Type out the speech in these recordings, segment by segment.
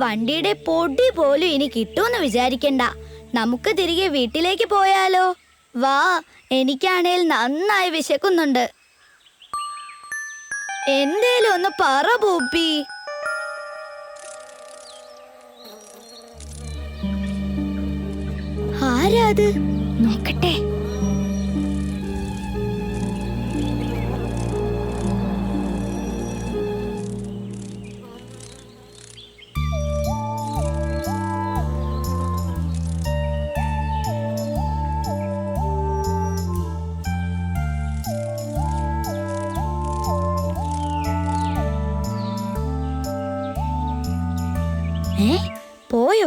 വണ്ടിയുടെ പൊടി പോലും ഇനി കിട്ടൂന്ന് വിചാരിക്കണ്ട. നമുക്ക് തിരികെ വീട്ടിലേക്ക് പോയാലോ? വാ, എനിക്കാണേൽ നന്നായി വിശക്കുന്നുണ്ട്. എന്തേലും ഒന്ന് പറ പൂപ്പി. ആരാ അത്? നോക്കട്ടെ. പോയോ?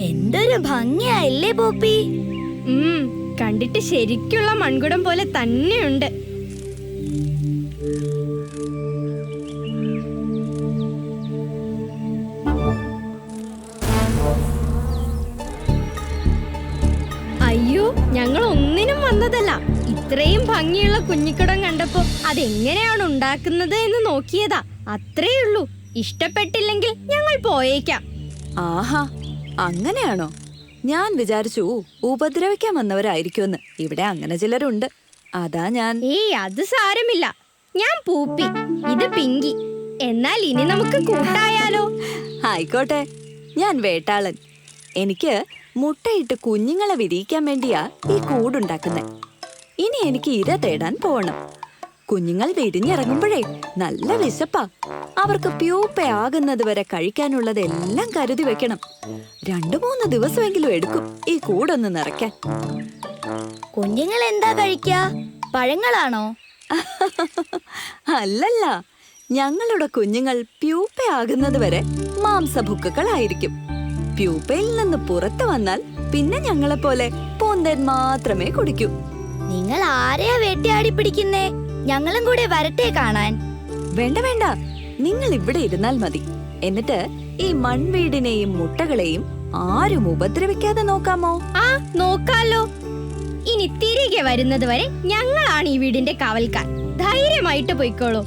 എന്തൊരു ഭംഗിയായില്ലേ പോപ്പി? കണ്ടിട്ട് ശരിക്കുള്ള മൺകുടം പോലെ തന്നെയുണ്ട്. അയ്യോ, ഞങ്ങൾ ഒന്നിനും വന്നതല്ല. ഇത്രയും ഭംഗിയുള്ള കുഞ്ഞിക്കുടം കണ്ടപ്പോ അതെങ്ങനെയാണ് ഉണ്ടാക്കുന്നത് എന്ന് നോക്കിയതാ. അത്രേയുള്ളൂ. ഇഷ്ടപ്പെട്ടില്ലെങ്കിൽ ഞങ്ങൾ പോയേക്കാം. ആഹാ, അങ്ങനെയാണോ? ഞാൻ വിചാരിച്ചു ഉപദ്രവിക്കാൻ വന്നവരായിരിക്കുമെന്ന്. ഇവിടെ അങ്ങനെ ചിലരുണ്ട്, അതാ ഞാൻ. അത് സാരമില്ല. ഞാൻ പൂപ്പി, ഇത് പിങ്കി. എന്നാൽ ഇനി നമുക്ക് കൂട്ടായാലോ? ആയിക്കോട്ടെ. ഞാൻ വേട്ടാളൻ. എനിക്ക് മുട്ടയിട്ട് കുഞ്ഞുങ്ങളെ വിരിയിക്കാൻ വേണ്ടിയാ ഈ കൂടുണ്ടാക്കുന്നത്. ഇനി എനിക്ക് ഇര തേടാൻ പോണം. കുഞ്ഞുങ്ങൾ വിരിഞ്ഞിറങ്ങുമ്പോഴേ നല്ല വിശപ്പാ. അവർക്ക് പ്യൂപ്പയാകുന്നത് വരെ കഴിക്കാനുള്ളതെല്ലാം കരുതി വെക്കണം. 2-3 ദിവസമെങ്കിലും എടുക്കും ഈ കൂടൊന്ന് നിറയ്ക്കാൻ. കുഞ്ഞുങ്ങൾ എന്താ കഴിക്കാ? പഴങ്ങളാണോ? അല്ലല്ല, ഞങ്ങളുടെ കുഞ്ഞുങ്ങൾ പ്യൂപ്പയാകുന്നത് വരെ മാംസഭുക്കുകളായിരിക്കും. പ്യൂപ്പയിൽ നിന്ന് പുറത്തു വന്നാൽ പിന്നെ ഞങ്ങളെപ്പോലെ പൂന്തേൻ മാത്രമേ കുടിക്കൂ. നിങ്ങൾ ആരെയാ വേട്ടയാടി പിടിക്കുന്നേ? ഞങ്ങളും കൂടെ വരട്ടെ കാണാൻ. വേണ്ട വേണ്ട, നിങ്ങൾ ഇവിടെ ഇരുന്നാൽ മതി. എന്നിട്ട് ഈ മൺവീടിനെയും മുട്ടകളെയും ആരും ഉപദ്രവിക്കാതെ നോക്കാമോ? നോക്കാലോ. ഇനി തിരികെ വരുന്നത് വരെ ഞങ്ങളാണ് ഈ വീടിന്റെ കാവൽക്കാർ. ധൈര്യമായിട്ട് പോയിക്കോളൂ.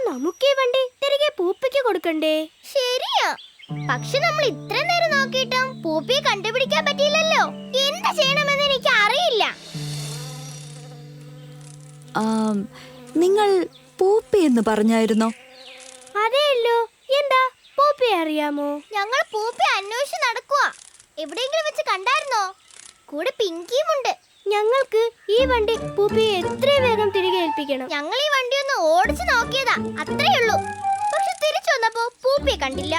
നമുക്ക് ഈ വണ്ടി തിരികെ പൂപ്പിക്ക് കൊടുക്കണ്ടേ? ശരിയാ. പക്ഷെ നമ്മൾ ഇത്ര നേരം നോക്കിയിട്ടും പൂപ്പിയെ കണ്ടുപിടിക്കാൻ പറ്റിയില്ലല്ലോ. എന്ത് ചെയ്യണമെന്ന് എനിക്ക് അറിയില്ല. നിങ്ങൾ പൂപ്പി എന്ന് പറഞ്ഞായിരുന്നോ? അതെയല്ലോ. എന്താ, പൂപ്പിയെ അറിയാമോ? ഞങ്ങൾ പൂപ്പിയെ അന്വേഷിച്ച് നടക്കുക. എവിടെയെങ്കിലും വെച്ച് കണ്ടായിരുന്നോ? കൂടെ പിങ്കിയും ഉണ്ട്. ഞങ്ങൾക്ക് ഈ വണ്ടി പൂപ്പിയെ എത്രയും വേഗം തിരികെ ഏൽപ്പിക്കണം. ഞങ്ങൾ ഈ വണ്ടി ഒന്ന് ഓടിച്ചു നോക്കിയതാ, അത്രേ ഉള്ളൂ. പക്ഷെ തിരിച്ചു വന്നപ്പോ പൂപ്പിയെ കണ്ടില്ല.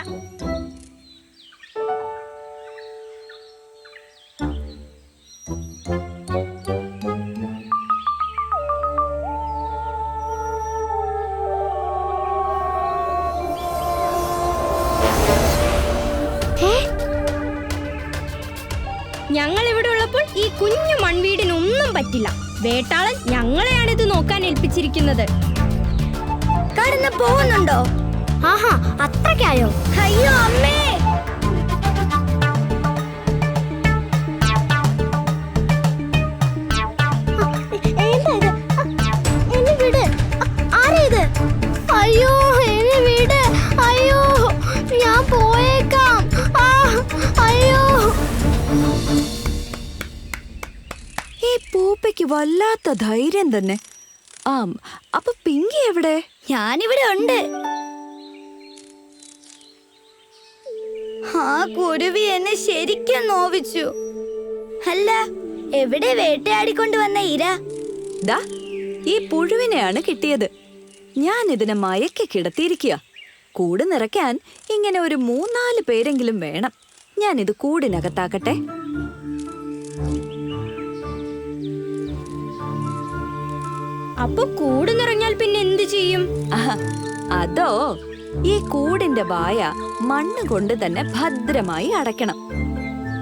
ഞങ്ങൾ ഇവിടെ ഉള്ളപ്പോൾ ഈ കുഞ്ഞു മൺവീടിനൊന്നും പറ്റില്ല. വേട്ടാളൻ ഞങ്ങളെയാണ് ഇത് നോക്കാൻ ഏൽപ്പിച്ചിരിക്കുന്നത്. കടന്നു പോകുന്നുണ്ടോ? ആഹാ, അത്രയ്ക്കായോ? അയ്യോ അമ്മേ! എന്നെ വിട്. ആരാ ഇത്? അയ്യോ, എന്നെ വിട്. അയ്യോ, ഞാൻ പോയേക്കാം. അയ്യോ. ഈ പൂപ്പയ്ക്ക് വല്ലാത്ത ധൈര്യം തന്നെ. അപ്പൊ പിങ്കി എവിടെ? ഞാനിവിടെ ഉണ്ട്. ആ കുരുവി എന്നെ ശരിക്കും നോവിച്ചു. അല്ല, എവിടെ വേട്ടയാടിക്കൊണ്ട് വന്ന ഇര? ദാ ഈ പുഴുവിനെയാണ് കിട്ടിയത്. ഞാൻ ഇതിനെ മയക്കി കിടത്തിയിരിക്കുക. കൂട് നിറയ്ക്കാൻ ഇങ്ങനെ ഒരു 3-4 പേരെങ്കിലും വേണം. ഞാനിത് കൂടിനകത്താക്കട്ടെ. അപ്പൊ കൂട് നിറഞ്ഞാൽ പിന്നെ എന്ത് ചെയ്യും? ആഹ്, അതോ ഈ കൂടിന്റെ വായ മണ്ണ് കൊണ്ട് തന്നെ ഭദ്രമായി അടയ്ക്കണം.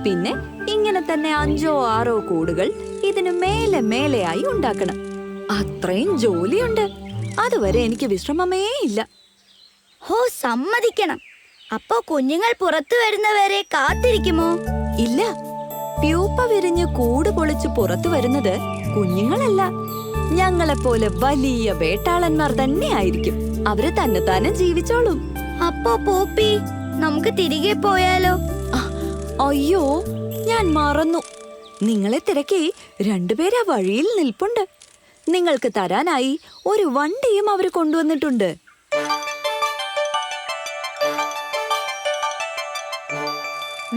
പിന്നെ ഇങ്ങനെ തന്നെ 5-6 കൂടുകൾ ഇതിനു മേലെ മേലെയായി ഉണ്ടാക്കണം. അത്രയും ജോലിയുണ്ട്. അതുവരെ എനിക്ക് വിശ്രമമേ ഇല്ല. ഹോ, സമ്മതിക്കണം. അപ്പോ കുഞ്ഞുങ്ങൾ പുറത്തു വരുന്നവരെ കാത്തിരിക്കുമോ? ഇല്ല, പ്യൂപ്പ വിരിഞ്ഞ് കൂട് പൊളിച്ച് പുറത്തു വരുന്നത് കുഞ്ഞുങ്ങളല്ല, ഞങ്ങളെപ്പോലെ വലിയ വേട്ടാളന്മാർ തന്നെ ആയിരിക്കും. അവര് തന്നെ ജീവിച്ചോളും. അപ്പോ പൂപ്പി, നമുക്ക് തിരികെ പോയാലോ? അയ്യോ, ഞാൻ മറന്നു. നിങ്ങളെ തിരക്കി 2 പേര് ആ വഴിയിൽ നിൽപ്പുണ്ട്. നിങ്ങൾക്ക് തരാനായി ഒരു വണ്ടിയും അവര് കൊണ്ടുവന്നിട്ടുണ്ട്.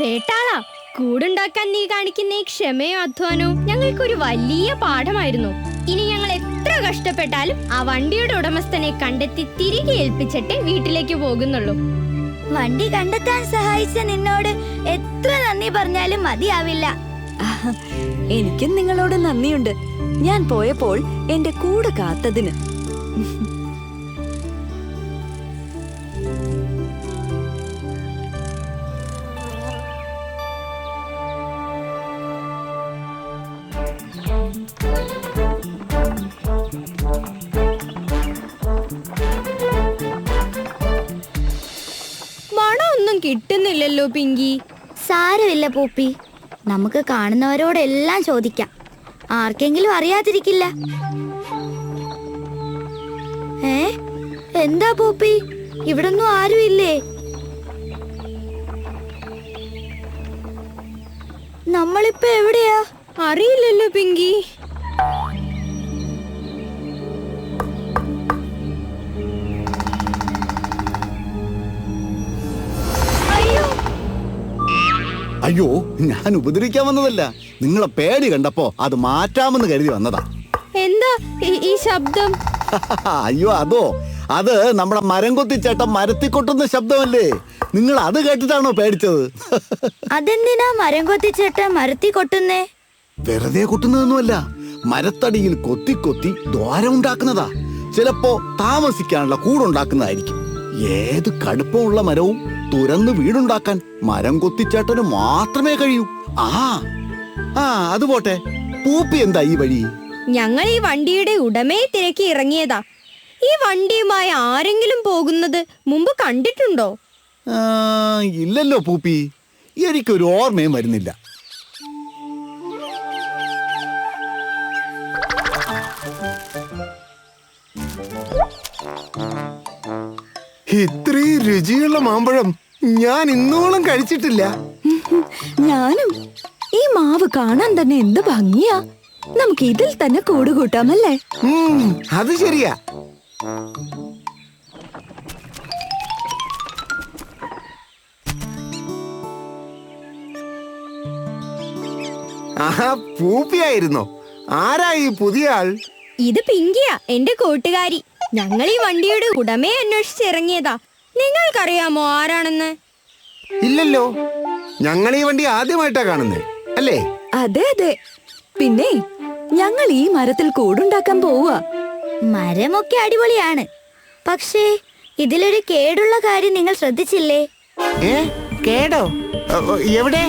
വേട്ടാള, കൂടുണ്ടാക്കാൻ നീ കാണിക്കുന്ന ഈ ക്ഷമയോ അധ്വാനവും ഞങ്ങൾക്കൊരു വലിയ പാഠമായിരുന്നു. ഇനി ഞങ്ങൾ എത്ര കഷ്ടപ്പെട്ടാലും ആ വണ്ടിയുടെ ഉടമസ്ഥനെ കണ്ടെത്തി തിരികെ ഏൽപ്പിച്ചിട്ടേ വീട്ടിലേക്ക് പോകുന്നുള്ളൂ. വണ്ടി കണ്ടെത്താൻ സഹായിച്ച നിന്നോട് എത്ര നന്ദി പറഞ്ഞാലും മതിയാവില്ല. എനിക്കും നിങ്ങളോട് നന്ദിയുണ്ട്. ഞാൻ പോയപ്പോൾ എന്റെ കൂട് കാത്തതിന്. മണമൊന്നും കിട്ടുന്നില്ലല്ലോ പിങ്കി. സാരമില്ല പൂപ്പി, നമുക്ക് കാണുന്നവരോടെല്ലാം ചോദിക്കാം. ആർക്കെങ്കിലും അറിയാതിരിക്കില്ല. എന്താ പൂപ്പി, ഇവിടൊന്നും ആരും ഇല്ലേ? നമ്മളിപ്പോ എവിടെയാ? അറിയില്ലല്ലോ പിങ്കി. അയ്യോ, ഞാൻ ഉപദ്രവിക്കാൻ വന്നതല്ല. നിങ്ങളെ പേടി കണ്ടപ്പോ അത് മാറ്റാമെന്ന് കരുതി വന്നതാ. എന്താ ഈ ശബ്ദം? അയ്യോ, അത് നമ്മുടെ മരം കൊത്തിച്ചേട്ടൻ മരത്തി കൊട്ടുന്ന ശബ്ദമല്ലേ? നിങ്ങൾ അത് കേട്ടിട്ടാണോ പേടിച്ചത്? അതെന്തിനാ മരം കൊത്തിച്ചേട്ട മരത്തി കൊട്ടുന്നേ? വെറുതെ കൊട്ടുന്നതൊന്നുമല്ല, മരത്തടിയിൽ കൊത്തി കൊത്തി ദ്വാരം ഉണ്ടാക്കുന്നതാ. ചിലപ്പോ താമസിക്കാനുള്ള കൂടുണ്ടാക്കുന്നതായിരിക്കും. ഏത് കടുപ്പമുള്ള മരവും തുരന്ന് വീടുണ്ടാക്കാൻ മരം കൊത്തിച്ചേട്ടന് മാത്രമേ കഴിയൂ. അത് പോട്ടെ, പൂപ്പി എന്താ ഈ വഴി? ഞങ്ങൾ ഈ വണ്ടിയുടെ ഉടമയെ തിരക്കി ഇറങ്ങിയതാ. ഈ വണ്ടിയുമായി ആരെങ്കിലും പോകുന്നത് മുമ്പ് കണ്ടിട്ടുണ്ടോ? ഇല്ലല്ലോ പൂപ്പി, എനിക്കൊരു ഓർമ്മയും വരുന്നില്ല. ഇത്രയും രുചിയുള്ള മാമ്പഴം ഞാൻ ഇന്നോളം കഴിച്ചിട്ടില്ല. ഞാനും. ഈ മാവ് കാണാൻ തന്നെ എന്ത് ഭംഗിയാ. നമുക്ക് ഇതിൽ തന്നെ കൂട് കൂട്ടാമല്ലേ? അത് ശരിയാ. ആഹാ, പൂപ്പിയായിരുന്നോ? ആരാ ഈ പുതിയ ആൾ? ഇത് പിങ്കിയാ, എന്റെ കൂട്ടുകാരി. ഞങ്ങൾ ഈ വണ്ടിയുടെ ഉടമയെ അന്വേഷിച്ച് ഇറങ്ങിയതാ. നിങ്ങൾക്കറിയാമോ ആരാണെന്ന്? ഇല്ലല്ലോ, ഞങ്ങൾ ഈ വണ്ടി ആദ്യമായിട്ടാ കാണുന്നേ, അല്ലേ? അതെ അതെ. പിന്നെ ഞങ്ങൾ ഈ മരത്തിൽ കൂടുണ്ടാക്കാൻ പോവുക. മരമൊക്കെ അടിപൊളിയാണ്, പക്ഷേ ഇതിലൊരു കേടുള്ള കാര്യം നിങ്ങൾ ശ്രദ്ധിച്ചില്ലേ? കേടോ? എവിടെ?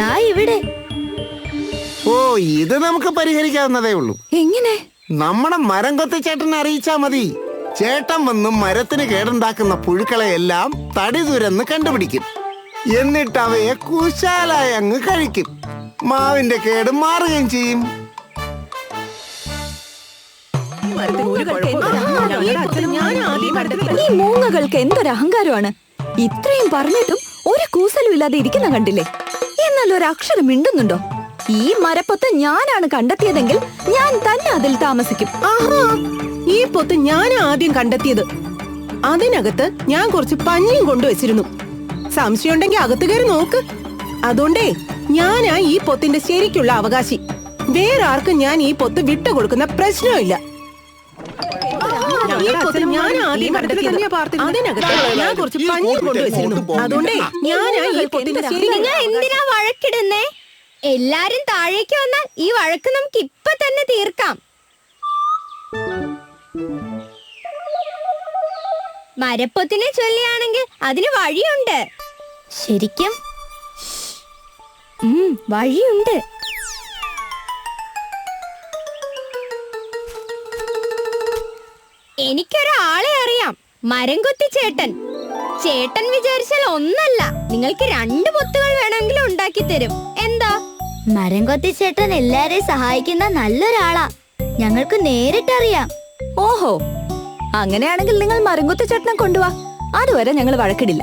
ദാ ഇവിടെ. ഓ, ഇത് നമുക്ക് പരിഹരിക്കാവുന്നതേ ഉള്ളൂ. എങ്ങനെ? നമ്മുടെ മരം കൊത്തി ചേട്ടനെ അറിയിച്ചാ മതി. ചേട്ടൻ വന്നും മരത്തിന് കേടുണ്ടാക്കുന്ന പുഴുക്കളെയെല്ലാം തടി തുരന്ന് കണ്ടുപിടിക്കും. എന്നിട്ട് അവയെ കുശാലായി അങ്ങ് കഴിക്കും. മാവിന്റെ കേട് മാറുകയും ചെയ്യും. ഈ മൂങ്ങകൾക്ക് എന്തൊരു അഹങ്കാരമാണ്. ഇത്രയും പറഞ്ഞിട്ടും ഒരു കൂസലും ഇല്ലാതെ ഇരിക്കുന്ന കണ്ടില്ലേ? എന്നാൽ ഒരു അക്ഷരം മിണ്ടുന്നുണ്ടോ? ഈ മരപ്പൊത്ത് ഞാനാണ് കണ്ടെത്തിയതെങ്കിൽ ഞാൻ തന്നെ അതിൽ താമസിക്കും. ഈ പൊത്ത് ഞാൻ ആദ്യം കണ്ടെത്തിയത്. അതിനകത്ത് ഞാൻ കുറച്ച് പഞ്ഞിയും കൊണ്ടുവച്ചിരുന്നു. സംശയമുണ്ടെങ്കിൽ അകത്ത് കയറി നോക്ക്. അതുകൊണ്ടേ ഞാനാ ഈ പൊത്തിന്റെ ശരിക്കുള്ള അവകാശി. വേറെ ആർക്കും ഞാൻ ഈ പൊത്ത് വിട്ടുകൊടുക്കുന്ന പ്രശ്നമില്ല. ഈ പൊത്ത് ഞാൻ ആദ്യം കണ്ടെത്തിയത്. അതിനകത്ത് ഞാൻ കുറച്ച് പഞ്ഞി കൊണ്ടുവച്ചിരുന്നു. അതുകൊണ്ടേ ഞാനാ ഈ പൊത്തിന്റെ ശരി. നിങ്ങൾ എന്തിനാ വഴക്കിടുന്നേ? എല്ലാരും താഴേക്ക് വന്നാൽ ഈ വഴക്ക് നമുക്ക് ഇപ്പൊ തന്നെ തീർക്കാം. മരപ്പൊത്തിനെ ചൊല്ലിയാണെങ്കിൽ അതിന് വഴിയുണ്ട്. ശരിക്കും വഴിയുണ്ട്. എനിക്കൊരാളെ അറിയാം, മരംകൊത്തി ചേട്ടൻ. ചേട്ടൻ വിചാരിച്ചാൽ ഒന്നല്ല, നിങ്ങൾക്ക് 2 പൊത്തുകൾ വേണമെങ്കിലും ഉണ്ടാക്കി തരും. എന്താ? മരം കൊത്തിച്ചേട്ടൻ എല്ലാരെയും സഹായിക്കുന്ന നല്ലൊരാളാ. ഞങ്ങൾക്ക് നേരിട്ടറിയാം. ഓഹോ, അങ്ങനെയാണെങ്കിൽ നിങ്ങൾ മരംകൊത്തി ചേട്ടനെ കൊണ്ടുവാ. അതുവരെ ഞങ്ങൾ വഴക്കിടില്ല.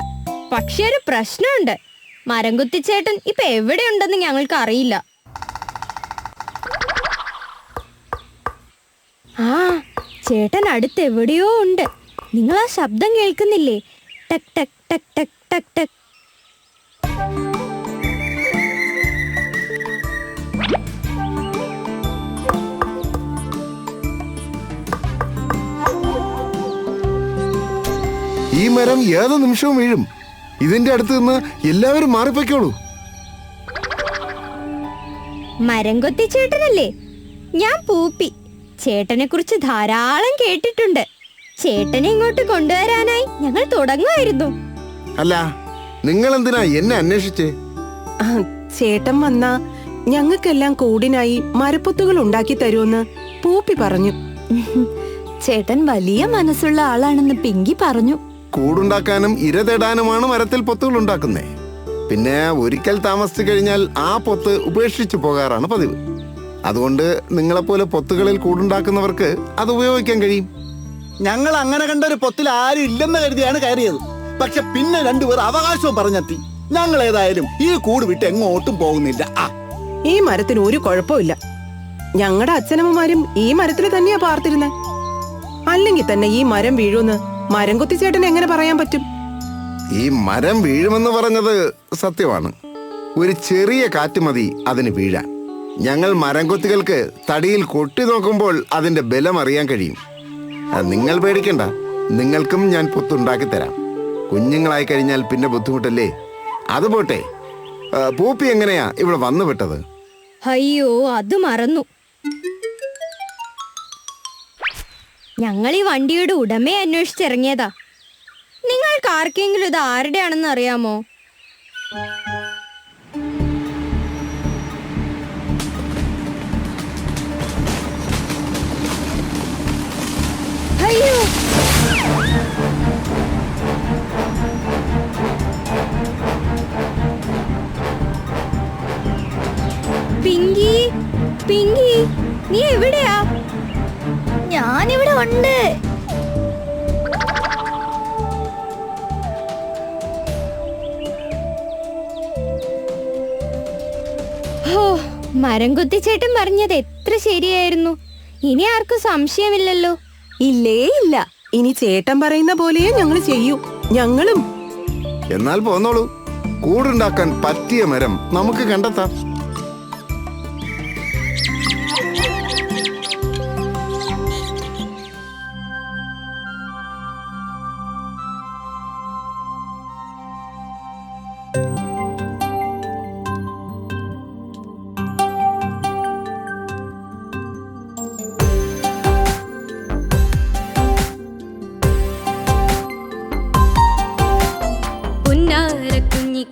പക്ഷെ ഒരു പ്രശ്നമുണ്ട്. മരംകൊത്തി ചേട്ടൻ ഇപ്പൊ എവിടെയുണ്ടെന്ന് ഞങ്ങൾക്ക് അറിയില്ല. ആ, ചേട്ടൻ അടുത്ത് എവിടെയോ ഉണ്ട്. നിങ്ങൾ ആ ശബ്ദം കേൾക്കുന്നില്ലേ? ടക് ടക് ടക് ടക് ടക് ടക്. ഈ മരം ഏത് നിമിഷവും വീഴും. ഇതിന്റെ അടുത്ത് നിന്ന് എല്ലാവരും മാറിപ്പോയിക്കോളൂ. മരംകൊത്തി ചേട്ടനല്ലേ? ഞാൻ പൂപ്പി. ചേട്ടനെ കുറിച്ച് ധാരാളം കേട്ടിട്ടുണ്ട്. ചേട്ടനെ ഇങ്ങോട്ട് കൊണ്ടുവരാനായി ഞങ്ങൾ തുടങ്ങുമായിരുന്നു. അല്ല, നിങ്ങൾ എന്തിനാ എന്നെ അന്വേഷിച്ചേ? ചേട്ടൻ വന്നാ ഞങ്ങൾക്കെല്ലാം കൂടിനായി മരപ്പൊത്തുകൾ ഉണ്ടാക്കി തരുമെന്ന് പൂപ്പി പറഞ്ഞു. ചേട്ടൻ വലിയ മനസ്സുള്ള ആളാണെന്ന് പിങ്കി പറഞ്ഞു. കൂടുണ്ടാക്കാനും ഇര തേടാനുമാണ് മരത്തിൽ പൊത്തുകൾ ഉണ്ടാക്കുന്നേ. പിന്നെ ഒരിക്കൽ താമസിച്ചു കഴിഞ്ഞാൽ ആ പൊത്ത് ഉപേക്ഷിച്ചു പോകാറാണ് പതിവ്. അതുകൊണ്ട് നിങ്ങളെപ്പോലെ പൊത്തുകളിൽ കൂടുണ്ടാക്കുന്നവർക്ക് അത് ഉപയോഗിക്കാൻ കഴിയും. ഞങ്ങൾ അങ്ങനെ കണ്ട ഒരു പൊത്തിൽ ആരും ഇല്ലെന്ന് കരുതിയാണ് കയറിയത്. പക്ഷെ പിന്നെ 2 പേർ അവകാശവും പറഞ്ഞെത്തി. ഞങ്ങൾ ഏതായാലും ഈ കൂട് വിട്ട് എങ്ങോട്ടും പോകുന്നില്ല. ഈ മരത്തിന് ഒരു കുഴപ്പമില്ല. ഞങ്ങളുടെ അച്ഛനമ്മമാരും ഈ മരത്തിൽ തന്നെയാ പാർത്തിരുന്നേ. അല്ലെങ്കിൽ തന്നെ ഈ മരം വീഴുമെന്ന് മരംകൊത്തി ചേട്ടൻ എങ്ങനെ പറയാൻ പറ്റും? ഈ മരം വീഴുമെന്ന് പറഞ്ഞത് സത്യമാണ്. ഒരു ചെറിയ കാറ്റ് മതി അതിന് വീഴാൻ. ഞങ്ങൾ മരംകൊത്തികൾക്ക് തടിയിൽ കൊട്ടി നോക്കുമ്പോൾ അതിന്റെ ബലം അറിയാൻ കഴിയും. നിങ്ങൾ പേടിക്കണ്ട, നിങ്ങൾക്കും ഞാൻ പൊത്തുണ്ടാക്കി തരാം. കുഞ്ഞുങ്ങളായി കഴിഞ്ഞാൽ പിന്നെ ബുദ്ധിമുട്ടല്ലേ. അതുപോട്ടെ, പൂപ്പി എങ്ങനെയാ ഇവിടെ വന്നു വിട്ടത്? അയ്യോ, അത് മറന്നു. ഞങ്ങൾ ഈ വണ്ടിയുടെ ഉടമയെ അന്വേഷിച്ചിറങ്ങിയതാ. നിങ്ങൾക്ക് ആർക്കെങ്കിലും ഇത് ആരുടെയാണെന്ന് അറിയാമോ? അയ്യോ, പിങ്കി, പിങ്കി, നീ എവിടെയാ? ഞാനിവിടെ ഉണ്ട്. ഹോ, മരംകൊത്തി ചേട്ടൻ പറഞ്ഞത് എത്ര ശരിയായിരുന്നു. ഇനി ആർക്കും സംശയമില്ലല്ലോ. ഇല്ലേ ഇല്ല. ഇനി ചേട്ടൻ പറയുന്ന പോലെയേ ഞങ്ങൾ ചെയ്യൂ. ഞങ്ങളും. എന്നാൽ പോന്നോളൂ, കൂടുണ്ടാക്കാൻ പറ്റിയ മരം നമുക്ക് കണ്ടെത്താം.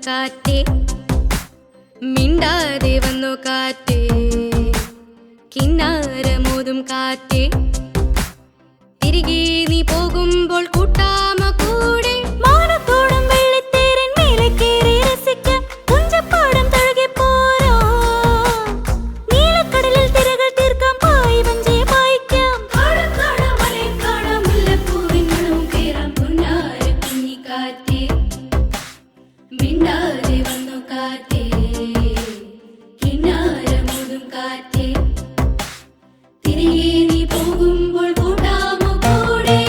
കാറ്റേ, മിണ്ടാതെ വന്നു കാറ്റേ, കിന്നാരമോതും കാറ്റേ, തിരികെ നീ പോകുമ്പോൾ കൂട്ടാമ കൂടെ മാനത്തോടും വെള്ളിത്തേരൻ മേലെ കേറി രസിക്കാൻ പുഞ്ചപ്പാടം തഴുകി പോരോ. നീലക്കടലിൽ തിരകൾ തീർക്കാം, പായി വഞ്ചിയെ പായിക്കാം, മലയും കാണാം, മുല്ലപ്പൂവിൻ മണവും കേറാം. പൊന്നാര കുഞ്ഞിക്കാറ്റേ, മിണ്ടാതെ വന്നു കാറ്റേ, കിന്നാരമോതും കാറ്റേ, തിരികെ നീ പോകുമ്പോൾ കൂട്ടാമോ കൂടെ.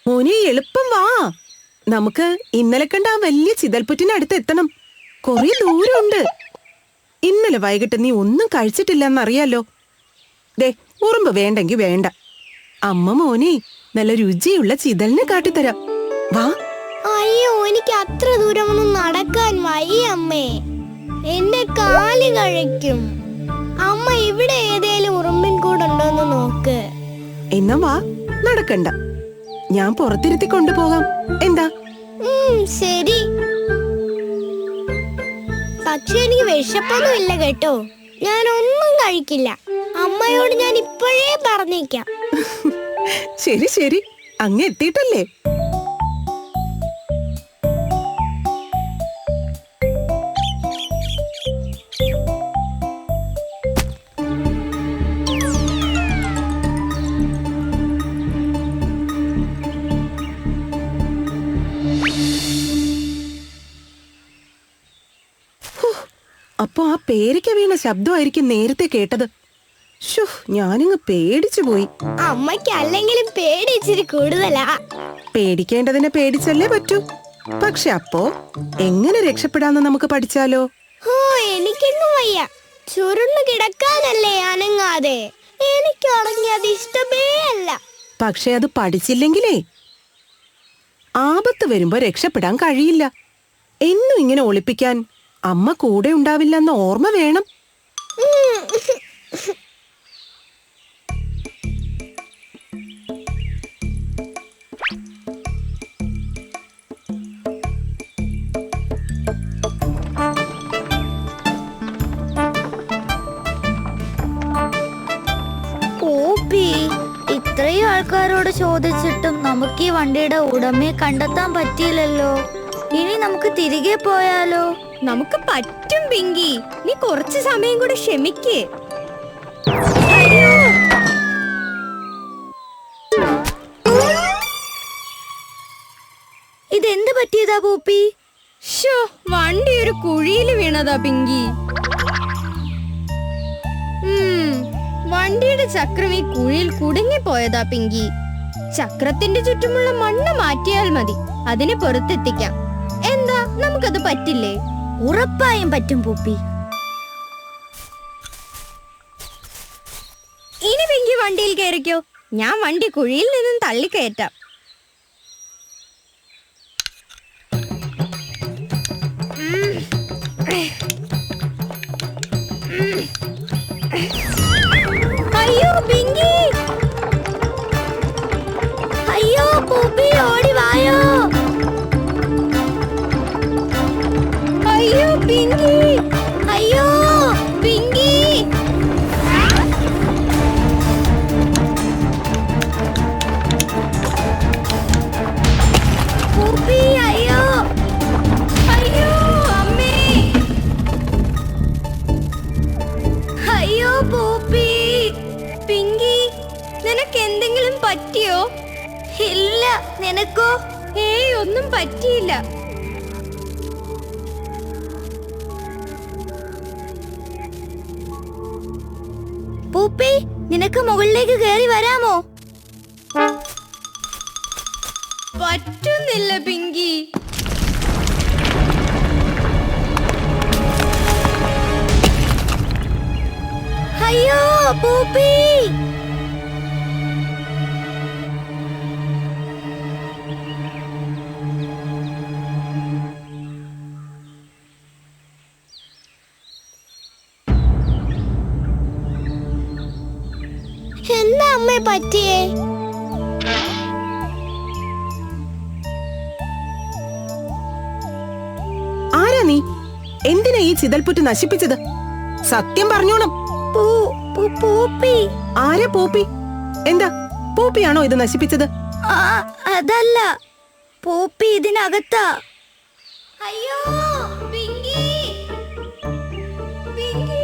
മോനെ എളുപ്പം വാ. നമുക്ക് ഇന്നലെ കണ്ട ആ വലിയ ചിതൽപുറ്റിനടുത്ത് എത്തണം. കൊറേ ദൂരമുണ്ട്. ഇന്നലെ വൈകിട്ട് നീ ഒന്നും കഴിച്ചിട്ടില്ലെന്നറിയാലോ. ദേ, ഉറുമ്പ് വേണ്ടെങ്കി വേണ്ട. അമ്മ മോനെ നല്ല രുചിയുള്ള ചിതലിനെ കാട്ടിത്തരാം. വാ. അയ്യോ, എനിക്ക് അത്ര ദൂരമൊന്നും നടക്കാൻ വയ്യ അമ്മേ. എന്റെ കാല് കഴിക്കും. അമ്മ ഇവിടെ ഏതേലും ഉറുമ്പിൻ കൂടുണ്ടോന്ന് നോക്ക്. എന്നാ വാ, നടക്കണ്ട. ഞാൻ പുറത്തിരുത്തി കൊണ്ടുപോകാം. എന്താ? ശരി. പക്ഷെ എനിക്ക് വിശപ്പൊന്നും ഇല്ല കേട്ടോ. ഞാൻ ഒന്നും കഴിക്കില്ല. അമ്മയോട് ഞാൻ ഇപ്പോഴേ പറഞ്ഞേക്കാം. ശരി ശരി, അങ്ങ് എത്തിയിട്ടല്ലേ. അപ്പൊ ആ പേരയ്ക്ക വീണ ശബ്ദമായിരിക്കും നേരത്തെ കേട്ടത്. ശോ, ഞാനിങ്ങ് പേടിച്ചു പോയി. അമ്മയ്ക്ക് അല്ലെങ്കിലും പേടി ഇച്ചിരി കൂടുതലാ. പേടിക്കേണ്ടതിനെ പേടിച്ചല്ലേ പറ്റൂ. പക്ഷെ അപ്പോ എങ്ങനെ രക്ഷപ്പെടാന്ന് നമുക്ക് പഠിച്ചാലോ? ഓ, എനിക്കെങ്ങും വയ്യ. ചുരുന്നു കിടക്കാനല്ലേ അനങ്ങാതെ. എനിക്കാണെങ്കിൽ അത് ഇഷ്ടമേ അല്ല. പക്ഷെ അത് പഠിച്ചില്ലെങ്കിലേ ആപത്ത് വരുമ്പോ രക്ഷപ്പെടാൻ കഴിയില്ല. എന്നും ഇങ്ങനെ ഒളിപ്പിക്കാൻ അമ്മ കൂടെ ഉണ്ടാവില്ലെന്ന ഓർമ്മ വേണം. പൂപ്പി, ഇത്രയും ആൾക്കാരോട് ചോദിച്ചിട്ടും നമുക്ക് ഈ വണ്ടിയുടെ ഉടമയെ കണ്ടെത്താൻ പറ്റിയില്ലല്ലോ. ഇനി നമുക്ക് തിരികെ പോയാലോ? നമുക്ക് പറ്റും പിങ്കി. നീ കുറച്ച് സമയം കൂടെ ക്ഷമിക്കേ. ഇതെന്ത് പറ്റിയതാ പൂപ്പി? ഷോ, വണ്ടി ഒരു കുഴിയിൽ വീണതാ പിങ്കി. വണ്ടിയുടെ ചക്രം ഈ കുഴിയിൽ കുടുങ്ങിപ്പോയതാ പിങ്കി. ചക്രത്തിന്റെ ചുറ്റുമുള്ള മണ്ണ് മാറ്റിയാൽ മതി, അതിനെ പുറത്തെത്തിക്കാം. എന്താ, നമുക്കത് പറ്റില്ലേ? ഉറപ്പായും പറ്റും പൂപ്പി. ഇനി പിങ്കി വണ്ടിയിൽ കയറിക്കോ. ഞാൻ വണ്ടി കുഴിയിൽ നിന്നും തള്ളിക്കയറ്റാം. അയ്യോ പിങ്കി, അയ്യോ പൂപ്പി, ഓടി വായോ. അയ്യോ പിങ്കി, അയ്യോ പിങ്കി. പൂപ്പി, അയ്യോ. അയ്യോ അമ്മേ. അയ്യോ പൂപ്പി. പിങ്കി, നിനക്ക് എന്തെങ്കിലും പറ്റിയോ? ഇല്ല, നിനക്കോ? ഏയ്, ഒന്നും പറ്റിയില്ല. പൂപ്പി, നിനക്ക് മുകളിലേക്ക് കയറി വരാമോ? പറ്റുന്നില്ല പിങ്കി. അയ്യോ പൂപ്പി. എന്താ അമ്മേ പറ്റിയേ? ആരാ നീ? എന്തിനാ ഈ ചിതൽപുറ്റ് നശിപ്പിച്ചത്? സത്യം പറഞ്ഞോണം. പൂപ്പി. ആരാ പൂപ്പി? എന്താ, പൂപ്പിയാണോ ഇത് നശിപ്പിച്ചത്? അതല്ല, പൂപ്പി ഇതിനകത്താ. അയ്യോ പിങ്കി, പിങ്കി.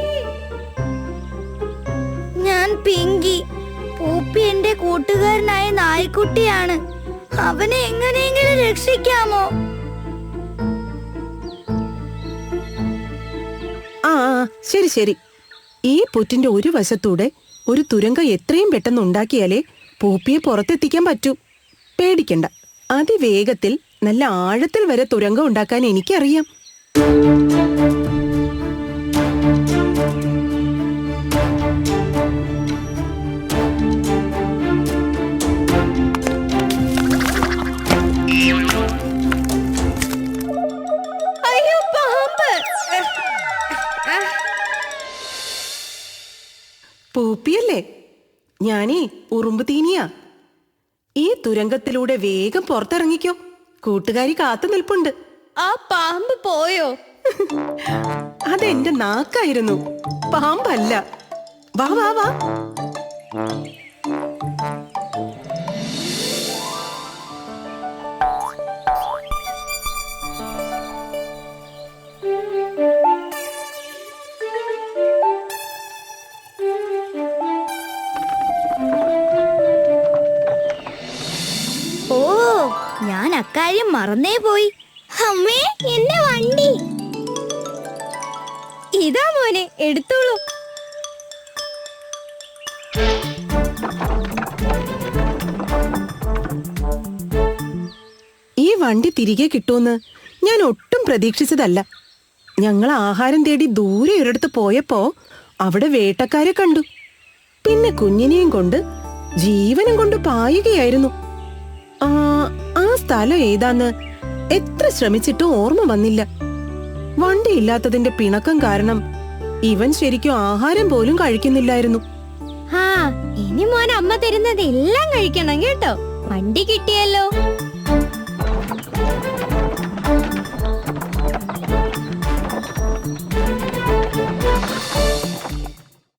ഞാൻ പിങ്കി. പൂപ്പി എന്റെ കൂട്ടുകാരനായ നായ്ക്കുട്ടിയാണ്. അവനെ എങ്ങനെയെങ്കിലും രക്ഷിക്കാമോ? ആ ശരി ശരി. ഈ പുറ്റിന്റെ ഒരു വശത്തൂടെ ഒരു തുരങ്കം എത്രയും പെട്ടെന്ന് ഉണ്ടാക്കിയാലേ പൂപ്പിയെ പുറത്തെത്തിക്കാൻ പറ്റൂ. പേടിക്കണ്ട, അതിവേഗത്തിൽ നല്ല ആഴത്തിൽ വരെ തുരങ്കം ഉണ്ടാക്കാൻ എനിക്കറിയാം. അയ്യോ, പാമ്പ്! പൂപ്പിയല്ലേ? ഞാനേ ഉറുമ്പ് തീനിയാ. ഈ തുരങ്കത്തിലൂടെ വേഗം പുറത്തിറങ്ങിക്കോ, കൂട്ടുകാരി കാത്തു നിൽപ്പുണ്ട്. ആ പാമ്പ് പോയോ? അതെന്റെ നാക്കായിരുന്നു, പാമ്പല്ല. വാ വാ വാ. ഓ, ഞാൻ അക്കാര്യം മറന്നേ പോയി. അമ്മേ, എന്റെ വണ്ടി. ഇതാ മോനെ, എടുത്തോളൂ. ഈ വണ്ടി തിരികെ കിട്ടുമെന്ന് ഞാൻ ഒട്ടും പ്രതീക്ഷിച്ചതല്ല. ഞങ്ങൾ ആഹാരം തേടി ദൂരെ ഒരിടത്ത് പോയപ്പോ അവിടെ വേട്ടക്കാരെ കണ്ടു. പിന്നെ കുഞ്ഞിനെയും കൊണ്ട് ജീവനും കൊണ്ട് പായുകയായിരുന്നു. ആ സ്ഥലം ഏതാന്ന് എത്ര ശ്രമിച്ചിട്ടും ഓർമ്മ വന്നില്ല. വണ്ടിയില്ലാത്തതിന്റെ പിണക്കം കാരണം ഇവൻ ശരിക്കും ആഹാരം പോലും കഴിക്കുന്നില്ലായിരുന്നു. ഇനി മോൻ അമ്മ തരുന്നത് എല്ലാം കഴിക്കണം കേട്ടോ. വണ്ടി കിട്ടിയല്ലോ.